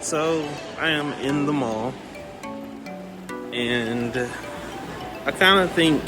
So I am in the mall, and I kind of think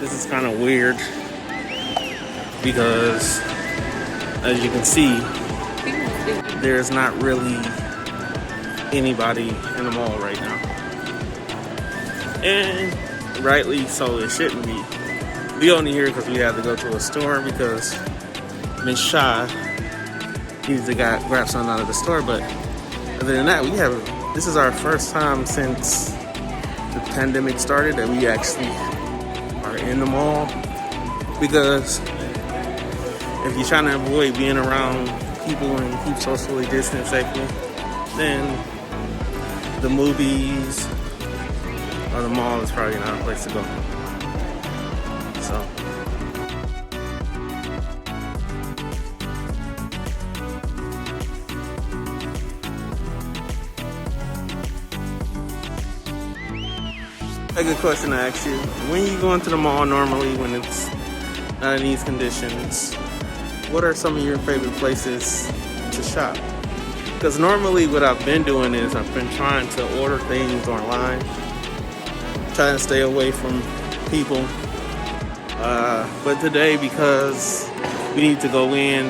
this is kind of weird because, as you can see, there's not really anybody in the mall right now, and rightly so, it shouldn't be. We only here because we had to go to a store because Miss Shaw needs to grab something out of the store. But other than that, this is our first time since the pandemic started that we actually are in the mall, because if you're trying to avoid being around people and keep socially distanced safely, then the movies or the mall is probably not a place to go. So a good question to ask you: when you go into the mall normally, when it's not in these conditions, what are some of your favorite places to shop? Because normally what I've been doing is I've been trying to order things online, trying to stay away from people. But today, because we need to go in,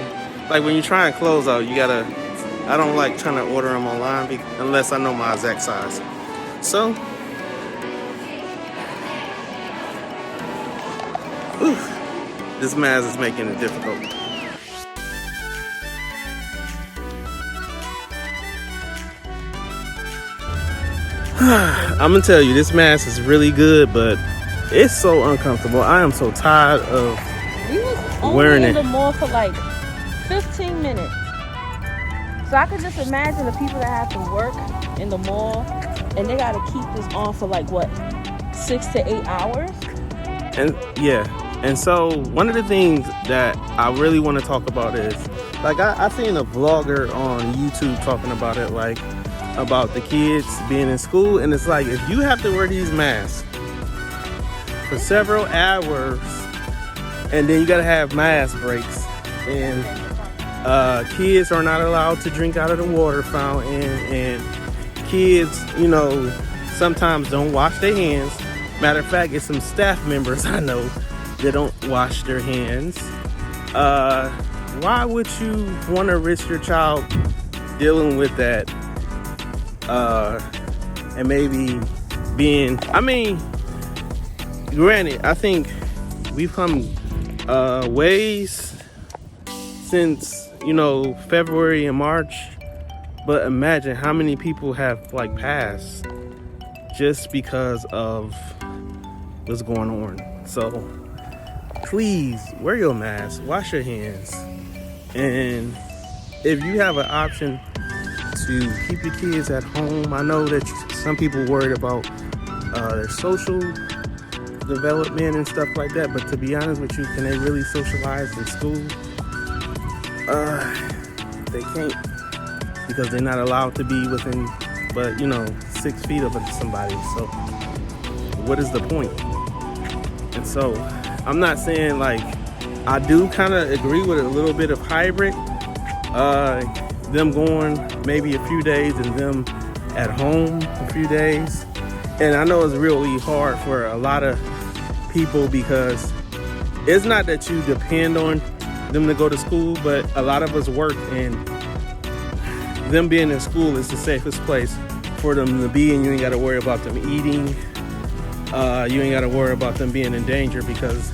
like when you try and clothes out, I don't like trying to order them online unless I know my exact size. So, this mask is making it difficult. I'm gonna tell you, this mask is really good, but it's so uncomfortable. I am so tired of wearing it. We was only in the mall for like 15 minutes. So I could just imagine the people that have to work in the mall and they gotta keep this on for like what, 6 to 8 hours? And yeah. And so one of the things that I really want to talk about is, like, I seen a vlogger on YouTube talking about it, like, about the kids being in school. And it's like, if you have to wear these masks for several hours, and then you got to have mask breaks, and kids are not allowed to drink out of the water fountain, and kids, sometimes don't wash their hands. Matter of fact, it's some staff members I know that don't wash their hands. Why would you want to risk your child dealing with that? And maybe granted, I think we've come ways since, February and March, but imagine how many people have passed just because of what's going on. So please wear your mask, wash your hands, and if you have an option to keep your kids at home, I know that some people worried about their social development and stuff like that, but to be honest with you, can they really socialize in school? They can't, because they're not allowed to be within 6 feet of somebody. So what is the point? And so I'm not saying, I do kind of agree with a little bit of hybrid, them going maybe a few days and them at home a few days. And I know it's really hard for a lot of people, because it's not that you depend on them to go to school, but a lot of us work, and them being in school is the safest place for them to be, and you ain't got to worry about them eating. You ain't got to worry about them being in danger, because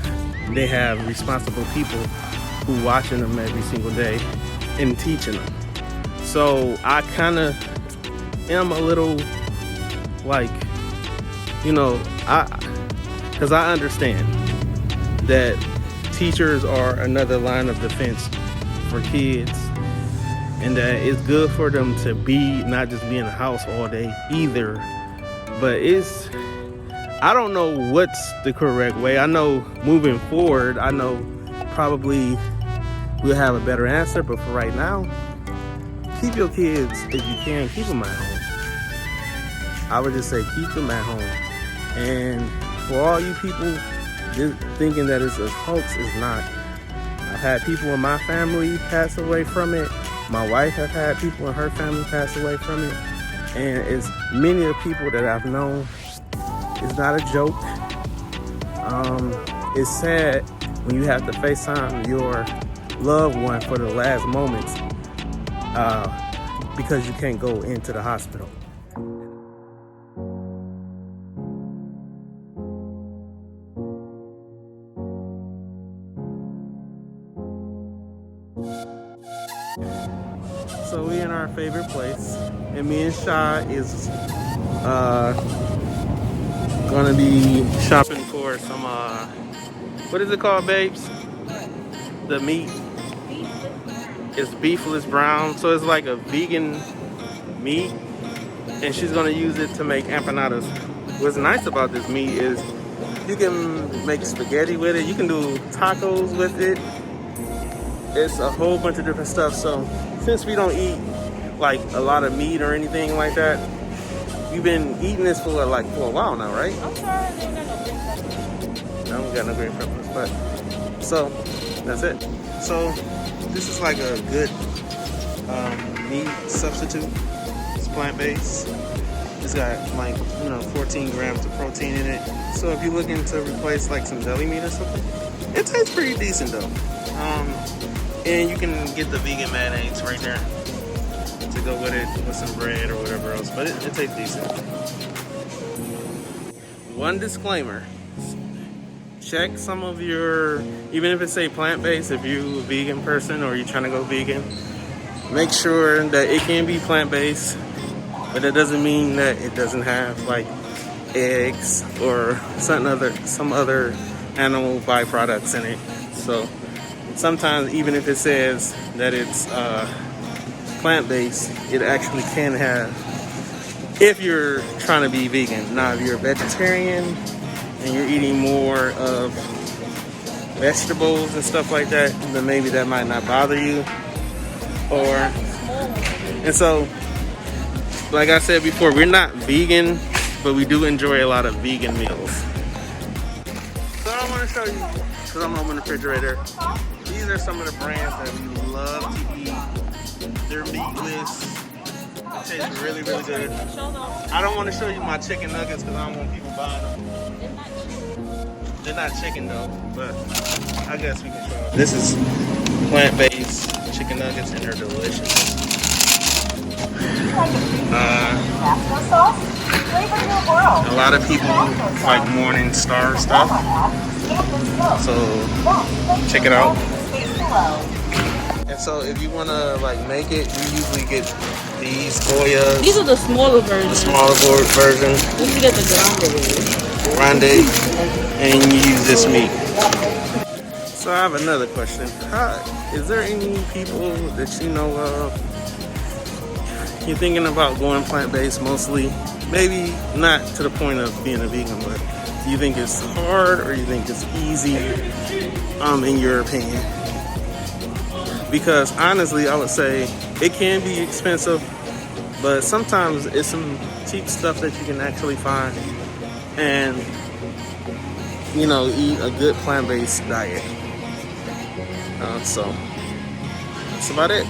they have responsible people who watching them every single day and teaching them. So I kind of am a little because I understand that teachers are another line of defense for kids, and that it's good for them to not just be in the house all day either. But I don't know what's the correct way. I know moving forward, probably we'll have a better answer, but for right now, keep your kids, if you can, keep them at home. I would just say keep them at home. And for all you people thinking that it's a hoax, it's not. I've had people in my family pass away from it, My wife have had people in her family pass away from it, and it's many of the people that I've known. It's not a joke. It's sad when you have to FaceTime your loved one for the last moments because you can't go into the hospital. So we in our favorite place, and me and Sha is gonna be shopping for some what is it called, babes? The meat. It's beefless brown, so it's like a vegan meat, and she's gonna use it to make empanadas. What's nice about this meat is you can make spaghetti with it, you can do tacos with it. It's a whole bunch of different stuff. So since we don't eat like a lot of meat or anything like that, you've been eating this for a while now, right? I'm sorry, I ain't got no green peppers. No, we got no green peppers, but so that's it. So this is like a good meat substitute. It's plant-based. It's got 14 grams of protein in it. So if you're looking to replace like some deli meat or something, it tastes pretty decent though. And you can get the vegan mayonnaise right there to go with it with some bread or whatever else, but it tastes decent. One disclaimer: check some of your, even if it's say plant-based, if you're a vegan person or you're trying to go vegan, make sure that it can be plant-based, but that doesn't mean that it doesn't have like eggs or some other animal byproducts in it. So sometimes even if it says that it's plant-based, it actually can have, if you're trying to be vegan. Now if you're a vegetarian and you're eating more of vegetables and stuff like that, then maybe that might not bother you. And so, like I said before, we're not vegan, but we do enjoy a lot of vegan meals. So I want to show you, because I'm opening the refrigerator, these are some of the brands that we love to eat. They're meatless. It tastes really, really good. I don't want to show you my chicken nuggets because I don't want people buying them. They're not chicken though, but I guess we can show them. This is plant-based chicken nuggets and they're delicious. A lot of people like Morning Star stuff, so check it out. And so if you want to like make it, you usually get these Goyas. These are the smaller versions. The smaller version. You get the grande, and you use this meat. So I have another question. Is there any people that you know of, you're thinking about going plant-based mostly? Maybe not to the point of being a vegan, but do you think it's hard or you think it's easy, in your opinion? Because honestly, I would say it can be expensive, but sometimes it's some cheap stuff that you can actually find and, eat a good plant-based diet. So that's about it.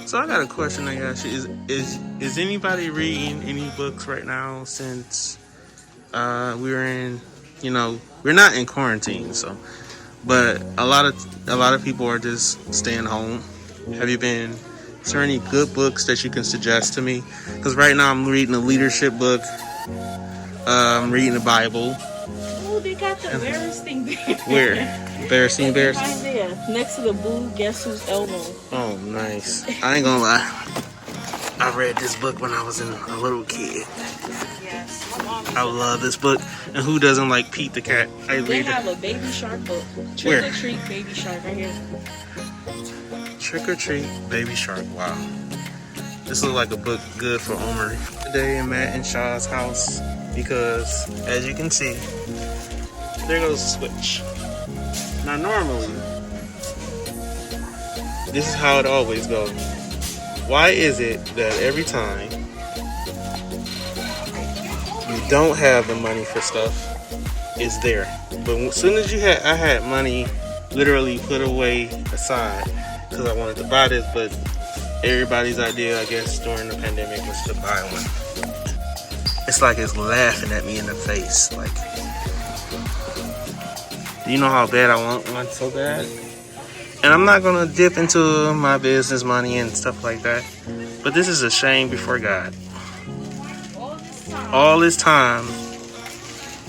So I got a question I got you. Is anybody reading any books right now since we're in, we're not in quarantine, so, but a lot of people are just staying home. Is there any good books that you can suggest to me? Because right now I'm reading a leadership book. I'm reading the Bible. Oh, they got the Berenstein Bears. Where? Berenstein Bears? Right there, next to the blue Guess Who's elbow. Oh, nice. I ain't gonna lie. I read this book when I was a little kid. Yes. I love this book. And who doesn't like Pete the cat? They have a Baby Shark book. Trick or Treat Baby Shark right here. Trick or Treat Baby Shark. Wow. This looks like a book good for Omer. Today I'm at in Shaw's house because, as you can see, there goes the switch. Now normally, this is how it always goes. Why is it that every time you don't have the money for stuff, it's there? But as soon as I had money literally put away aside, because I wanted to buy this, but everybody's idea, I guess, during the pandemic was to buy one. It's like it's laughing at me in the face. Like, you know how bad I want one so bad? And I'm not gonna dip into my business money and stuff like that, but this is a shame before God. All this time,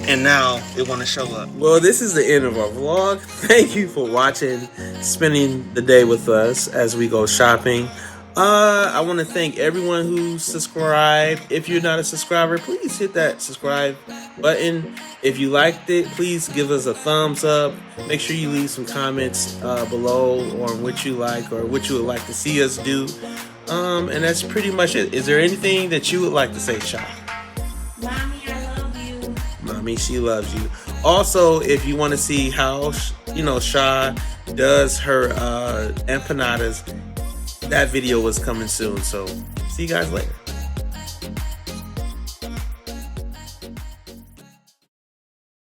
and now it want to show up. Well, this is the end of our vlog. Thank you for watching, spending the day with us as we go shopping. I want to thank everyone who subscribed. If you're not a subscriber, please hit that subscribe button. If you liked it, please give us a thumbs up. Make sure you leave some comments below on what you like or what you would like to see us do. And that's pretty much it. Is there anything that you would like to say, Sha? Mommy, I love you. Mommy, she loves you. Also, if you want to see how, Sha does her empanadas, that video is coming soon. So, see you guys later.